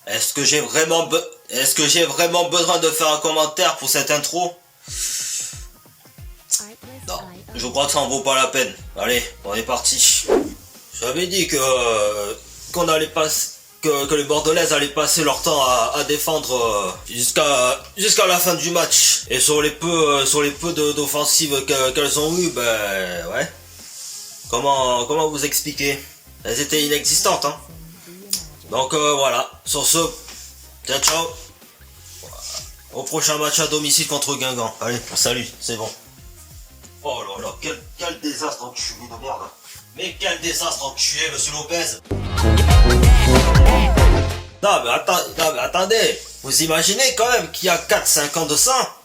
Est-ce que j'ai vraiment besoin de faire un commentaire pour cette intro? Non, je crois que ça en vaut pas la peine. Allez, on est parti. J'avais dit qu'on allait passer, que les Bordelaises allaient passer leur temps à défendre jusqu'à la fin du match. Et sur les peu d'offensives qu'elles ont eues, ben ouais. Comment vous expliquer? Elles étaient inexistantes, hein. Donc voilà. Sur ce, ciao ciao. Au prochain match à domicile contre Guingamp. Allez, salut, c'est bon. Oh là là, quel désastre enculé de merde. Mais quel désastre enculé, monsieur Lopez. Non mais attendez, vous imaginez quand même qu'il y a 4-5 ans de ça.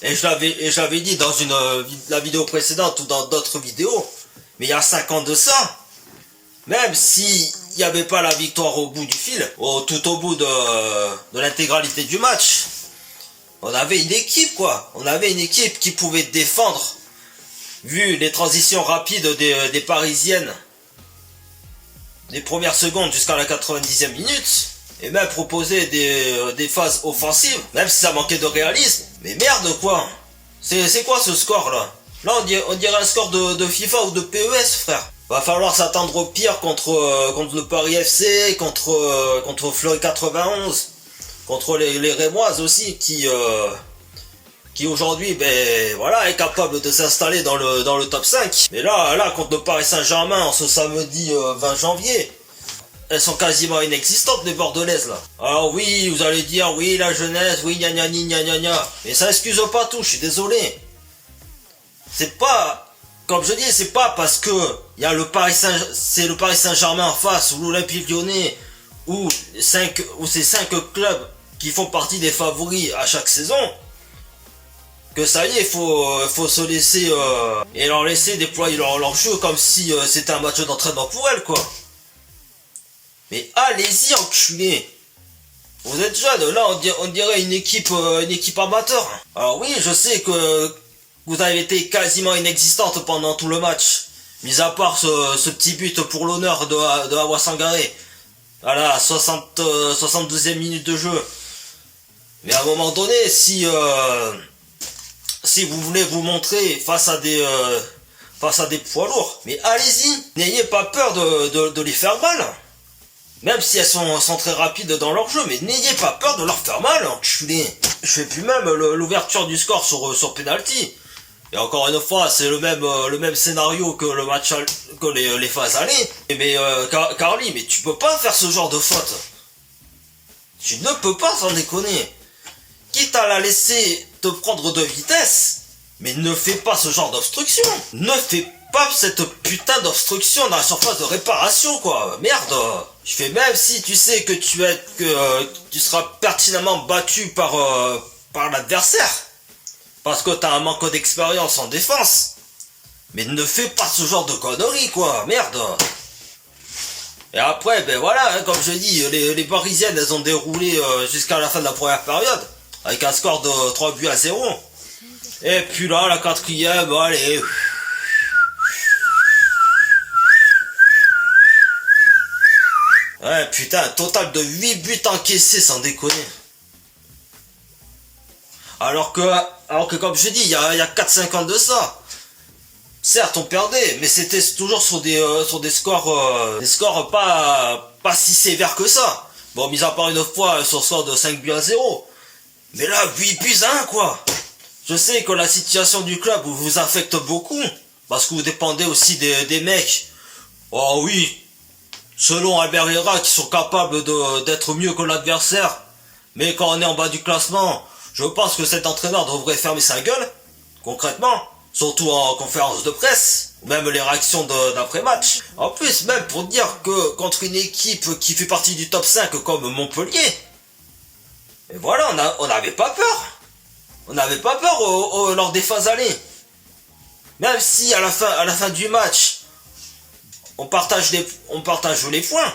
Et je l'avais dit dans la vidéo précédente ou dans d'autres vidéos. Mais il y a 5 ans de ça. Même si il n'y avait pas la victoire au bout du fil, tout au bout de l'intégralité du match, on avait une équipe quoi. On avait une équipe qui pouvait défendre. Vu les transitions rapides des Parisiennes, des premières secondes jusqu'à la 90e minute, et même proposer des phases offensives, même si ça manquait de réalisme. Mais merde quoi. C'est quoi ce score là? Là on dirait un score de FIFA ou de PES frère. Va falloir s'attendre au pire contre le Paris FC, contre Fleury 91, contre les Rémoises aussi qui aujourd'hui ben voilà est capable de s'installer dans le top 5. Mais là contre le Paris Saint-Germain en ce samedi 20 janvier, elles sont quasiment inexistantes les Bordelaises là. Alors oui, vous allez dire oui la jeunesse, oui gna gna gna gna gna, mais ça excuse pas tout, je suis désolé. C'est pas, comme je dis, c'est pas parce que il y a c'est le Paris Saint-Germain en face ou l'Olympique Lyonnais ou ces 5 clubs qui font partie des favoris à chaque saison que ça y est, faut se laisser et leur laisser déployer leur jeu comme si c'était un match d'entraînement pour elles quoi. Mais allez-y enculé. Vous êtes jeunes, là on dirait une équipe amateur. Alors oui, je sais que vous avez été quasiment inexistante pendant tout le match, mis à part ce petit but pour l'honneur de Hawa Sangaré à la 72e minute de jeu. Mais à un moment donné, si vous voulez vous montrer face à des poids lourds, mais allez-y, n'ayez pas peur de les faire mal. Même si elles sont très rapides dans leur jeu, mais n'ayez pas peur de leur faire mal, enculé. Je fais plus même l'ouverture du score sur penalty. Et encore une fois, c'est le même scénario que le match que les phases allées. Mais Carly, mais tu peux pas faire ce genre de faute. Tu ne peux pas sans déconner. Quitte à la laisser te prendre de vitesse, mais ne fais pas ce genre d'obstruction. Ne fais pas cette putain d'obstruction dans la surface de réparation quoi. Merde. Je fais même si tu sais que tu seras pertinemment battu par l'adversaire. Parce que t'as un manque d'expérience en défense. Mais ne fais pas ce genre de conneries quoi. Merde. Et après, ben voilà, hein, comme je dis, les Parisiennes, elles ont déroulé jusqu'à la fin de la première période. Avec un score de 3-0. Et puis là, la 4e, allez. Ouais, putain, un total de 8 buts encaissés, sans déconner. Alors que comme je dis, il y a 4-5 ans de ça. Certes, on perdait, mais c'était toujours sur des scores pas si sévères que ça. Bon, mis à part une fois sur le score de 5-0. Mais là, 8 buts à 1, quoi. Je sais que la situation du club vous affecte beaucoup, parce que vous dépendez aussi des mecs. Oh oui, selon Albert Herrera, qui sont capables d'être mieux que l'adversaire. Mais quand on est en bas du classement, je pense que cet entraîneur devrait fermer sa gueule, concrètement. Surtout en conférence de presse, même les réactions d'après-match. En plus, même pour dire que contre une équipe qui fait partie du top 5 comme Montpellier, et voilà, on n'avait pas peur. On n'avait pas peur lors des phases allées. Même si à la fin du match, on partage les points.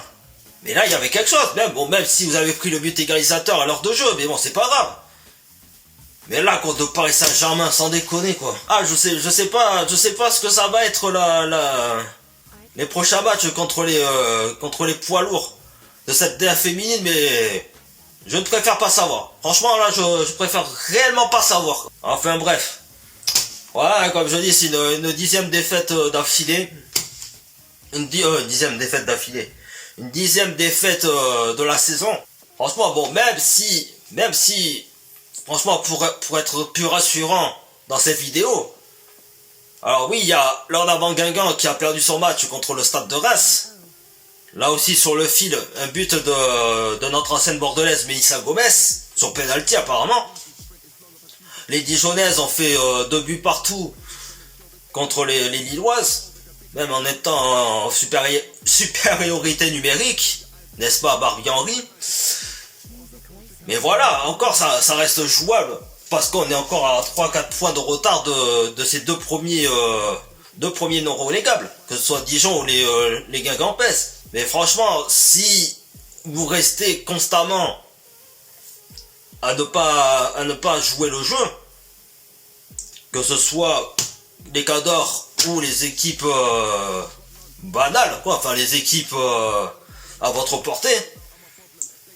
Mais là, il y avait quelque chose. Même si vous avez pris le but égalisateur à l'heure de jeu, mais bon, c'est pas grave. Mais là, contre le Paris Saint-Germain, sans déconner, quoi. Ah, je sais pas ce que ça va être les prochains matchs contre les poids lourds. de cette DA féminine, mais je ne préfère pas savoir. Franchement, là, je préfère réellement pas savoir. Enfin, bref. Voilà, comme je dis, c'est une 10e défaite d'affilée. Une 10e défaite d'affilée. Une 10e défaite de la saison. Franchement, bon, même si, franchement, pour être plus rassurant dans cette vidéo, alors oui, il y a Lorna Guingamp qui a perdu son match contre le Stade de Reims. Là aussi sur le fil, un but de notre ancienne bordelaise Mélissa Gomez, sur penalty apparemment. Les Dijonnaises ont fait 2 buts partout contre les Lilloises, même en étant en supériorité numérique, n'est-ce pas Barbie Henry? Mais voilà, encore ça reste jouable, parce qu'on est encore à 3-4 points de retard de ces deux premiers non relégables, que ce soit Dijon ou les Guingampaises. Mais franchement, si vous restez constamment à ne pas jouer le jeu, que ce soit les Cadors ou les équipes banales, quoi, enfin les équipes à votre portée,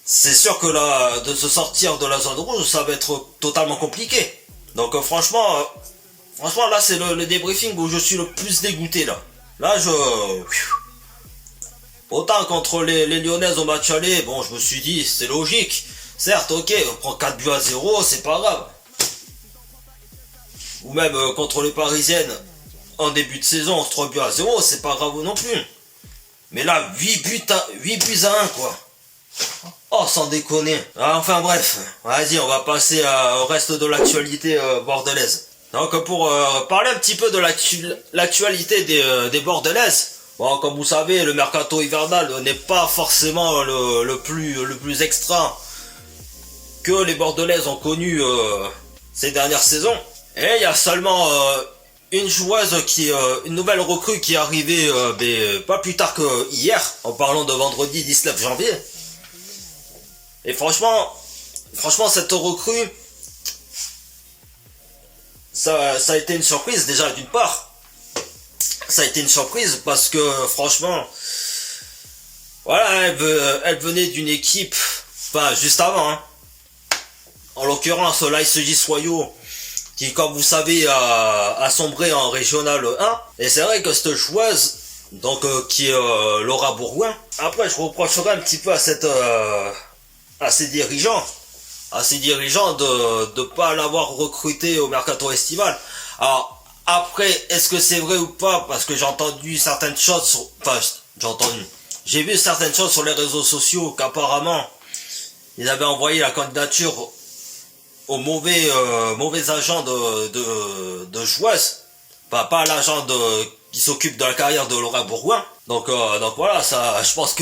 c'est sûr que là, de se sortir de la zone rouge, ça va être totalement compliqué. Donc franchement, là c'est le débriefing où je suis le plus dégoûté là. Là autant contre les Lyonnaises au match aller, bon je me suis dit c'est logique. Certes, ok, on prend 4 buts à 0, c'est pas grave. Ou même contre les Parisiennes en début de saison, 3 buts à 0, c'est pas grave non plus. Mais là, 8 buts à 1 quoi. Oh, sans déconner. Enfin bref, vas-y, on va passer au reste de l'actualité bordelaise. Donc pour parler un petit peu de l'actualité des Bordelaises, bon, comme vous savez, le mercato hivernal n'est pas forcément le plus extra que les Bordelaises ont connu ces dernières saisons. Et il y a seulement une joueuse une nouvelle recrue qui est arrivée pas plus tard que hier, en parlant de vendredi 19 janvier. Et franchement, cette recrue, ça a été une surprise déjà d'une part. Ça a été une surprise parce que franchement, voilà, elle venait d'une équipe, enfin juste avant, hein. En l'occurrence l'ASJ Soyaux, qui comme vous savez a sombré en régional 1. Et c'est vrai que cette joueuse, donc qui est Laura Bourgoin, après je reprocherai un petit peu à ses dirigeants de pas l'avoir recruté au mercato estival. Alors après, est-ce que c'est vrai ou pas? Parce que j'ai entendu certaines choses j'ai vu certaines choses sur les réseaux sociaux qu'apparemment ils avaient envoyé la candidature au mauvais agent de joueuse, pas l'agent qui s'occupe de la carrière de Laura Bourgoin. Donc voilà, ça, je pense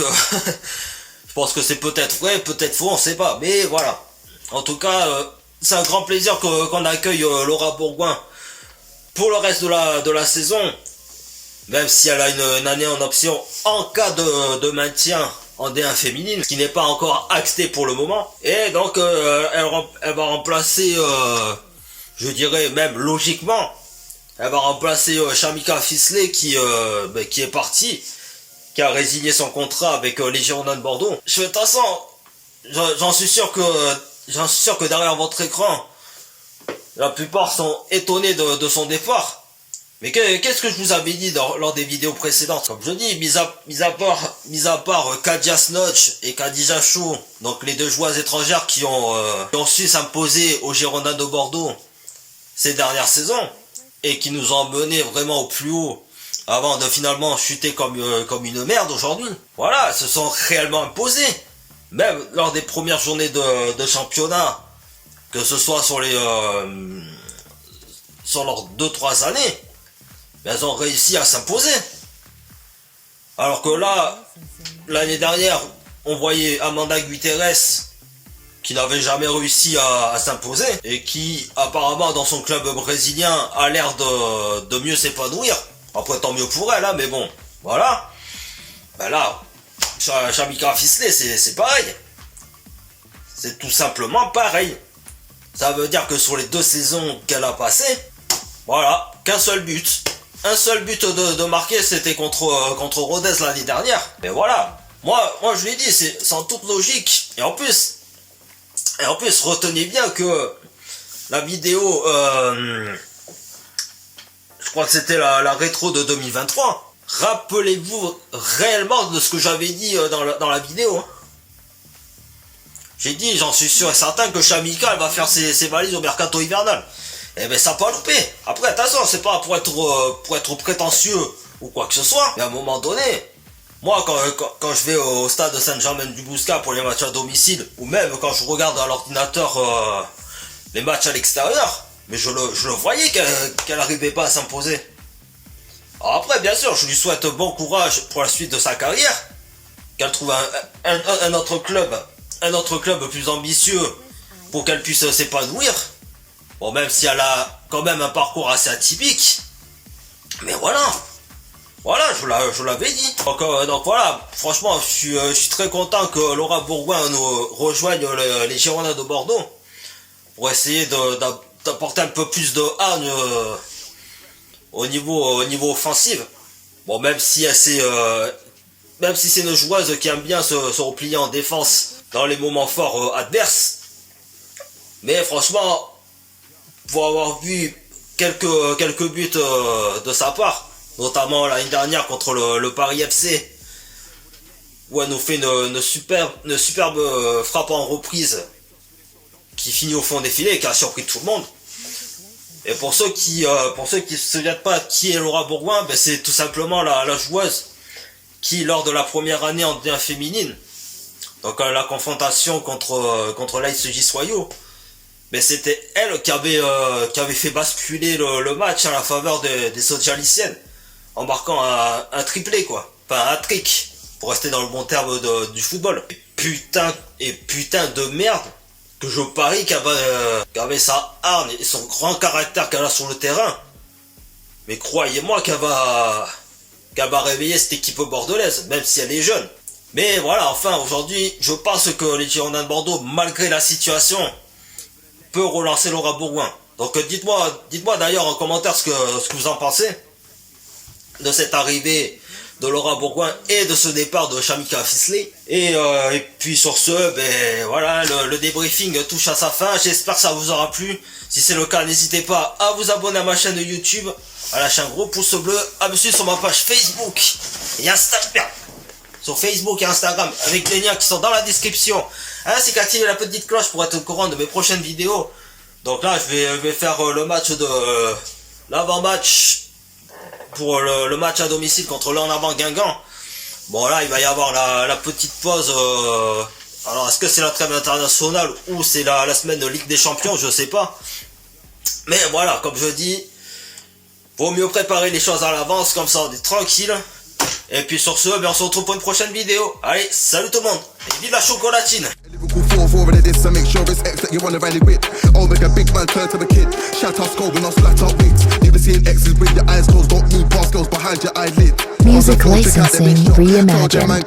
que c'est peut-être vrai, peut-être faux, on sait pas. Mais voilà. En tout cas, c'est un grand plaisir qu'on accueille Laura Bourgoin pour le reste de la saison, même si elle a une année en option en cas de maintien en D1 féminine, ce qui n'est pas encore acté pour le moment. Et donc elle va remplacer, je dirais même logiquement, elle va remplacer Shamika Fisley qui est parti, qui a résigné son contrat avec les Girondins de Bordeaux. De toute façon, j'en suis sûr que derrière votre écran, la plupart sont étonnés de son départ. Mais qu'est-ce que je vous avais dit lors des vidéos précédentes? Comme je dis, mis à part Kadia Snodge et Khadija Chou, donc les deux joueuses étrangères qui ont su s'imposer aux Girondins de Bordeaux ces dernières saisons, et qui nous ont menés vraiment au plus haut, avant de finalement chuter comme une merde aujourd'hui. Voilà, elles se sont réellement imposées. Même lors des premières journées de championnat, que ce soit sur leurs 2-3 années, elles ont réussi à s'imposer. Alors que là, l'année dernière, on voyait Amanda Guiterres qui n'avait jamais réussi à s'imposer et qui apparemment dans son club brésilien a l'air de mieux s'épanouir. Après tant mieux pour elle, hein, mais bon, voilà. Ben là, Shamika Fisley, c'est pareil. C'est tout simplement pareil. Ça veut dire que sur les 2 saisons qu'elle a passées, voilà, qu'un seul but. Un seul but de marqué, c'était contre Rodez l'année dernière. Mais voilà. Moi je lui ai dit, c'est en toute logique. Et en plus, retenez bien que la vidéo, je crois que c'était la rétro de 2023. Rappelez-vous réellement de ce que j'avais dit dans la vidéo. Hein. J'ai dit, j'en suis sûr et certain que Shamika, elle va faire ses valises au mercato hivernal. Eh ben ça n'a pas loupé. Après, attention, c'est pas pour être prétentieux ou quoi que ce soit. Mais à un moment donné, moi quand je vais au stade de Saint-Germain-du-Bouscat pour les matchs à domicile, ou même quand je regarde à l'ordinateur les matchs à l'extérieur, mais je le voyais qu'elle n'arrivait pas à s'imposer. Alors après, bien sûr, je lui souhaite bon courage pour la suite de sa carrière, qu'elle trouve un autre club plus ambitieux pour qu'elle puisse s'épanouir. Bon, même si elle a quand même un parcours assez atypique. Mais voilà, je l'avais dit. Donc voilà, franchement, je suis très content que Laura Bourgoin nous rejoigne les Girondins de Bordeaux pour essayer d'apporter un peu plus de hargne au niveau offensif. Bon, même si c'est une joueuse qui aime bien se replier en défense dans les moments forts adverses. Mais franchement, pour avoir vu quelques buts de sa part, notamment l'année dernière contre le Paris FC, où elle nous fait une superbe frappe en reprise qui finit au fond des filets et qui a surpris tout le monde. Et pour ceux qui se souviennent pas qui est Laura Bourgoin, ben c'est tout simplement la joueuse qui, lors de la première année en D1 féminine, donc la confrontation contre l'ASJ Soyaux, mais c'était elle qui avait fait basculer le match à la faveur des Socialiciennes, en marquant un triplé, quoi. Enfin, un hat-trick, pour rester dans le bon terme du football. Et putain de merde, que je parie qu'avec sa hargne et son grand caractère qu'elle a sur le terrain, mais croyez-moi qu'elle va réveiller cette équipe bordelaise, même si elle est jeune. Mais voilà, enfin, aujourd'hui, je pense que les Girondins de Bordeaux, malgré la situation, peut relancer Laura Bourgoin. Donc dites-moi d'ailleurs en commentaire ce que vous en pensez de cette arrivée de Laura Bourgoin et de ce départ de Shamika Fisley. Et puis sur ce, ben voilà, le débriefing touche à sa fin. J'espère que ça vous aura plu. Si c'est le cas, n'hésitez pas à vous abonner à ma chaîne YouTube, à lâcher un gros pouce bleu, à me suivre sur ma page Facebook et Instagram. Sur Facebook et Instagram, avec les liens qui sont dans la description, ainsi qu'activer la petite cloche pour être au courant de mes prochaines vidéos. Donc là, je vais faire le match l'avant-match pour le match à domicile contre l'En-Avant Guingamp. Bon là, il va y avoir la petite pause. Alors, est-ce que c'est la trêve internationale ou c'est la semaine de Ligue des Champions? Je sais pas. Mais voilà, comme je dis, vaut mieux préparer les choses à l'avance, comme ça on est tranquille. Et puis sur ce, ben on se retrouve pour une prochaine vidéo. Allez, salut tout le monde et vive la chocolatine. Music licensing reimagined.